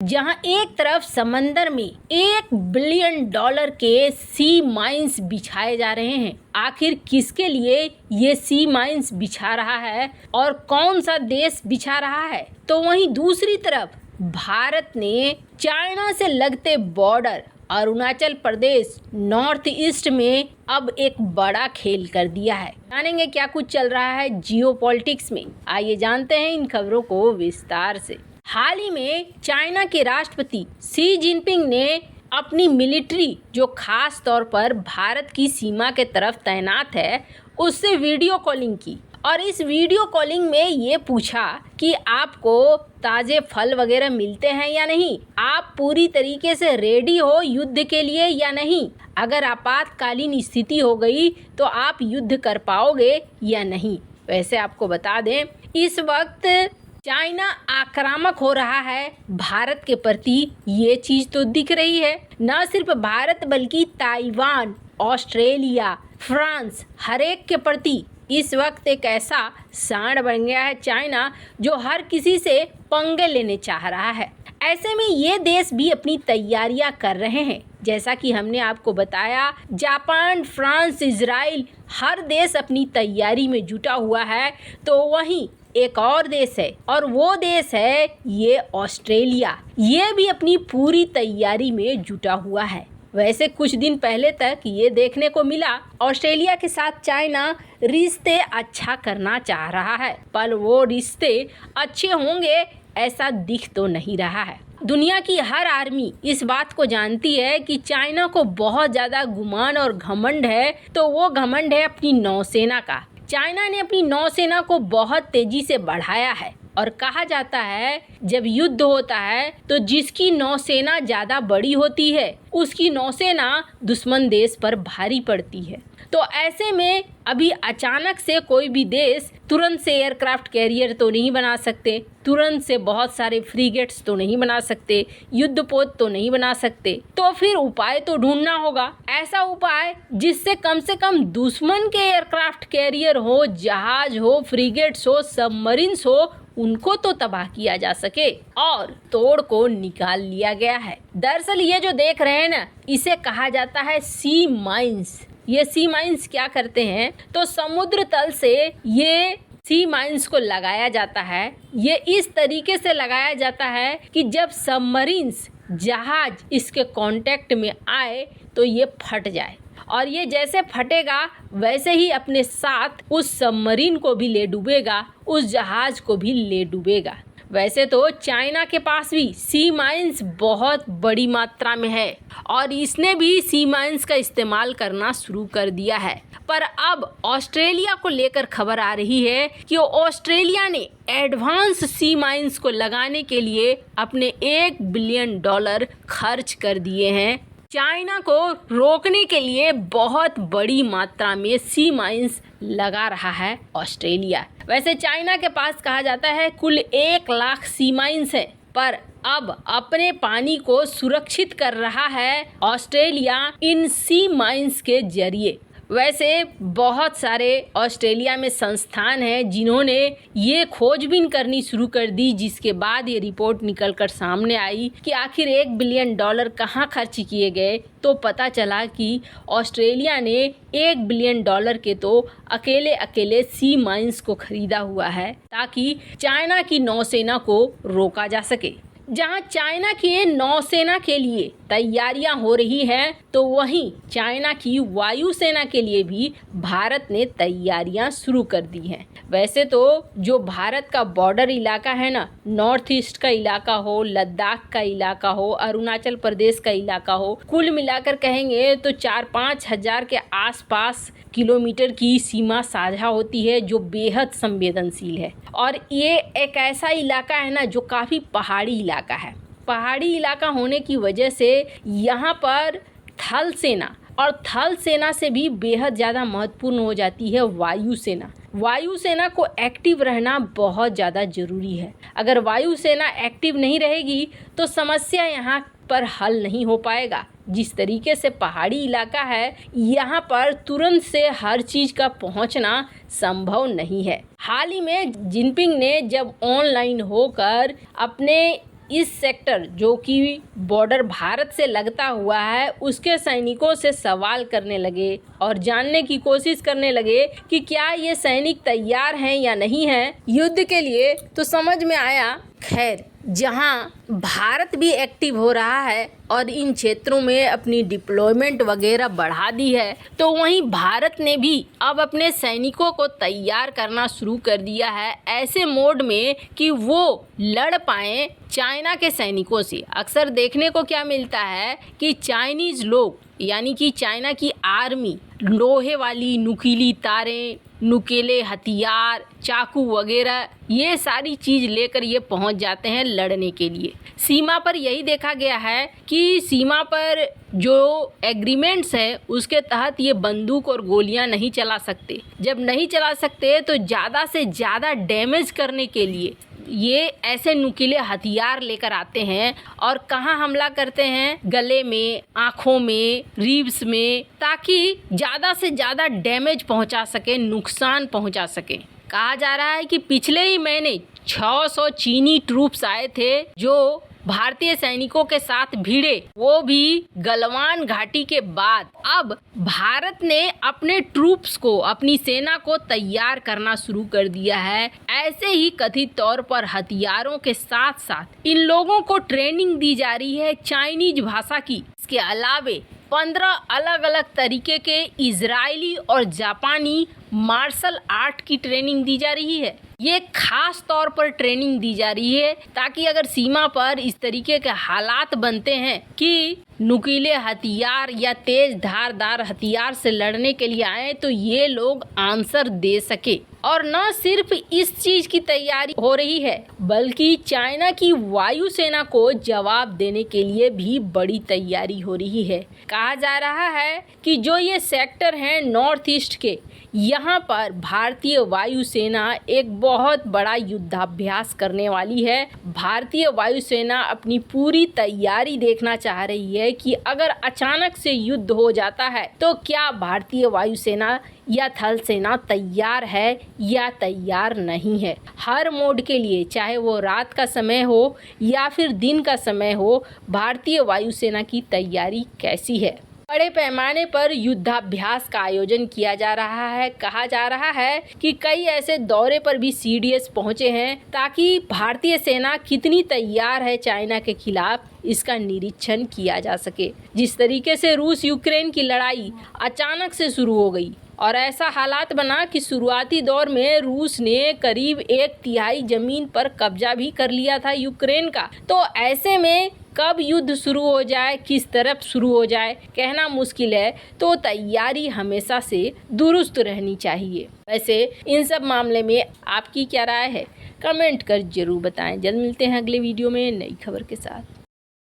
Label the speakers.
Speaker 1: जहां एक तरफ समंदर में $1 बिलियन के सी माइंस बिछाए जा रहे हैं। आखिर किसके लिए ये सी माइंस बिछा रहा है और कौन सा देश बिछा रहा है? तो वहीं दूसरी तरफ भारत ने चाइना से लगते border Arunachal Pradesh north east में अब एक बड़ा खेल कर दिया है। जानेंगे क्या कुछ चल रहा है जियोपॉलिटिक्स में। आइए जानते हैं इन खबरों को विस्तार से। हाल ही में चाइना के राष्ट्रपति शी जिनपिंग ने अपनी मिलिट्री जो खास तौर पर भारत की सीमा के तरफ तैनात है उससे वीडियो कॉलिंग की और इस वीडियो कॉलिंग में ये पूछा कि आपको ताज़े फल वगैरह मिलते हैं या नहीं, आप पूरी तरीके से रेडी हो युद्ध के लिए या नहीं, अगर आपातकालीन स्थिति हो गई तो आप युद्ध कर पाओगे या नहीं। वैसे आपको बता दें इस वक्त चाइना आक्रामक हो रहा है भारत के प्रति, ये चीज़ तो दिख रही है। न सिर्फ भारत बल्कि ताइवान, ऑस्ट्रेलिया, फ्रांस हर एक के प्रति इस वक्त एक ऐसा सांड बन गया है चाइना जो हर किसी से पंगे लेने चाह रहा है। ऐसे में ये देश भी अपनी तैयारियां कर रहे हैं। जैसा कि हमने आपको बताया, जापान, फ्रांस, इजराइल हर देश अपनी तैयारी में जुटा हुआ है। तो वहीं एक और देश है और वो देश है ये ऑस्ट्रेलिया। ये भी अपनी पूरी तैयारी में जुटा हुआ है। वैसे कुछ दिन पहले तक ये देखने को मिला ऑस्ट्रेलिया के साथ चाइना रिश्ते अच्छा करना चाह रहा है, पर वो रिश्ते अच्छे होंगे ऐसा दिख तो नहीं रहा है। दुनिया की हर आर्मी इस बात को जानती है कि चाइना को बहुत ज़्यादा गुमान और घमंड है, तो वो घमंड है अपनी नौसेना का। चाइना ने अपनी नौसेना को बहुत तेजी से बढ़ाया है और कहा जाता है जब युद्ध होता है तो जिसकी नौसेना ज़्यादा बड़ी होती है उसकी नौसेना दुश्मन देश पर भारी पड़ती है। तो ऐसे में अभी अचानक से कोई भी देश तुरंत से एयरक्राफ्ट कैरियर तो नहीं बना सकते, तुरंत से बहुत सारे फ्रीगेट्स तो नहीं बना सकते, युद्धपोत तो नहीं बना सकते। तो फिर उपाय तो ढूंढना होगा, ऐसा उपाय जिससे कम से कम दुश्मन के एयरक्राफ्ट कैरियर हो, जहाज हो, फ्रीगेट्स हो, सबमरीन्स हो, उनको तो तबाह किया जा सके और तोड़ को निकाल लिया गया है। दरअसल ये जो देख रहे हैं ना, इसे कहा जाता है सी माइंस। ये सी माइंस क्या करते हैं तो समुद्र तल से ये सी माइंस को लगाया जाता है। ये इस तरीके से लगाया जाता है कि जब सबमरीन्स जहाज इसके कांटेक्ट में आए तो ये फट जाए और ये जैसे फटेगा वैसे ही अपने साथ उस सबमरीन को भी ले डूबेगा, उस जहाज को भी ले डूबेगा। वैसे तो चाइना के पास भी सी माइंस बहुत बड़ी मात्रा में है और इसने भी सी माइंस का इस्तेमाल करना शुरू कर दिया है। पर अब ऑस्ट्रेलिया को लेकर खबर आ रही है कि ऑस्ट्रेलिया ने एडवांस सी माइंस को लगाने के लिए अपने $1 बिलियन खर्च कर दिए हैं। चाइना को रोकने के लिए बहुत बड़ी मात्रा में सी माइंस लगा रहा है ऑस्ट्रेलिया। वैसे चाइना के पास कहा जाता है कुल 1 लाख सी माइंस है, पर अब अपने पानी को सुरक्षित कर रहा है ऑस्ट्रेलिया इन सी माइंस के जरिए। वैसे बहुत सारे ऑस्ट्रेलिया में संस्थान हैं जिन्होंने ये खोजबीन करनी शुरू कर दी, जिसके बाद ये रिपोर्ट निकल कर सामने आई कि आखिर $1 बिलियन कहाँ खर्च किए गए। तो पता चला कि ऑस्ट्रेलिया ने $1 बिलियन के तो अकेले सी माइंस को खरीदा हुआ है ताकि चाइना की नौसेना को रोका जा सके। जहां चाइना की नौसेना के लिए तैयारियां हो रही हैं तो वहीं चाइना की वायुसेना के लिए भी भारत ने तैयारियां शुरू कर दी हैं। वैसे तो जो भारत का बॉर्डर इलाका है ना, नॉर्थ ईस्ट का इलाका हो, लद्दाख का इलाका हो, अरुणाचल प्रदेश का इलाका हो, कुल मिलाकर कहेंगे तो 4-5 हजार के आसपास किलोमीटर की सीमा साझा होती है जो बेहद संवेदनशील है। और ये एक ऐसा इलाका है ना जो काफ़ी पहाड़ी इलाका है। पहाड़ी इलाका होने की वजह से यहाँ पर थल सेना और थल सेना से भी बेहद ज़्यादा महत्वपूर्ण हो जाती है वायुसेना। वायुसेना को एक्टिव रहना बहुत ज़्यादा ज़रूरी है। अगर वायुसेना एक्टिव नहीं रहेगी तो समस्या यहाँ पर हल नहीं हो पाएगा। जिस तरीके से पहाड़ी इलाका है, यहाँ पर तुरंत से हर चीज़ का पहुँचना संभव नहीं है। हाल ही में जिनपिंग ने जब ऑनलाइन होकर अपने इस सेक्टर जो कि बॉर्डर भारत से लगता हुआ है उसके सैनिकों से सवाल करने लगे और जानने की कोशिश करने लगे कि क्या ये सैनिक तैयार हैं या नहीं हैं युद्ध के लिए। तो समझ में आया खैर जहां भारत भी एक्टिव हो रहा है और इन क्षेत्रों में अपनी डिप्लॉयमेंट वगैरह बढ़ा दी है, तो वहीं भारत ने भी अब अपने सैनिकों को तैयार करना शुरू कर दिया है ऐसे मोड में कि वो लड़ पाएं चाइना के सैनिकों से। अक्सर देखने को क्या मिलता है कि चाइनीज़ लोग यानी कि चाइना की आर्मी लोहे वाली नुकीली तारें, नुकीले हथियार, चाकू वगैरह ये सारी चीज़ लेकर ये पहुंच जाते हैं लड़ने के लिए। सीमा पर यही देखा गया है कि सीमा पर जो एग्रीमेंट्स है उसके तहत ये बंदूक और गोलियां नहीं चला सकते। जब नहीं चला सकते तो ज़्यादा से ज़्यादा डैमेज करने के लिए ये ऐसे नुकीले हथियार लेकर आते हैं और कहाँ हमला करते हैं, गले में, आँखों में, रिब्स में, ताकि ज़्यादा से ज़्यादा डैमेज पहुँचा सके, नुकसान पहुँचा सके। कहा जा रहा है कि पिछले ही महीने 600 चीनी ट्रूप्स आए थे जो भारतीय सैनिकों के साथ भिड़े, वो भी गलवान घाटी के बाद। अब भारत ने अपने ट्रूप्स को, अपनी सेना को तैयार करना शुरू कर दिया है। ऐसे ही कथित तौर पर हथियारों के साथ साथ इन लोगों को ट्रेनिंग दी जा रही है चाइनीज भाषा की। इसके अलावे 15 अलग अलग तरीके के इजरायली और जापानी मार्शल आर्ट की ट्रेनिंग दी जा रही है। ये खास तौर पर ट्रेनिंग दी जा रही है ताकि अगर सीमा पर इस तरीके के हालात बनते हैं कि नुकीले हथियार या तेज धारदार हथियार से लड़ने के लिए आए तो ये लोग आंसर दे सके। और न सिर्फ इस चीज की तैयारी हो रही है बल्कि चाइना की वायुसेना को जवाब देने के लिए भी बड़ी तैयारी हो रही है। कहा जा रहा है कि जो ये सेक्टर हैं नॉर्थ ईस्ट के, यहाँ पर भारतीय वायुसेना एक बहुत बड़ा युद्धाभ्यास करने वाली है। भारतीय वायुसेना अपनी पूरी तैयारी देखना चाह रही है कि अगर अचानक से युद्ध हो जाता है तो क्या भारतीय वायुसेना या थल सेना तैयार है या तैयार नहीं है। हर मोड के लिए, चाहे वो रात का समय हो या फिर दिन का समय हो, भारतीय वायुसेना की तैयारी कैसी है। बड़े पैमाने पर युद्धाभ्यास का आयोजन किया जा रहा है। कहा जा रहा है कि कई ऐसे दौरे पर भी सीडीएस पहुंचे हैं ताकि भारतीय सेना कितनी तैयार है चाइना के खिलाफ इसका निरीक्षण किया जा सके। जिस तरीके से रूस यूक्रेन की लड़ाई अचानक से शुरू हो गई और ऐसा हालात बना कि शुरुआती दौर में रूस ने करीब 1/3 जमीन पर कब्जा भी कर लिया था यूक्रेन का। तो ऐसे में कब युद्ध शुरू हो जाए, किस तरफ शुरू हो जाए, कहना मुश्किल है। तो तैयारी हमेशा से दुरुस्त रहनी चाहिए। वैसे इन सब मामले में आपकी क्या राय है, कमेंट कर जरूर बताएं। जल्द मिलते हैं अगले वीडियो में नई खबर के साथ।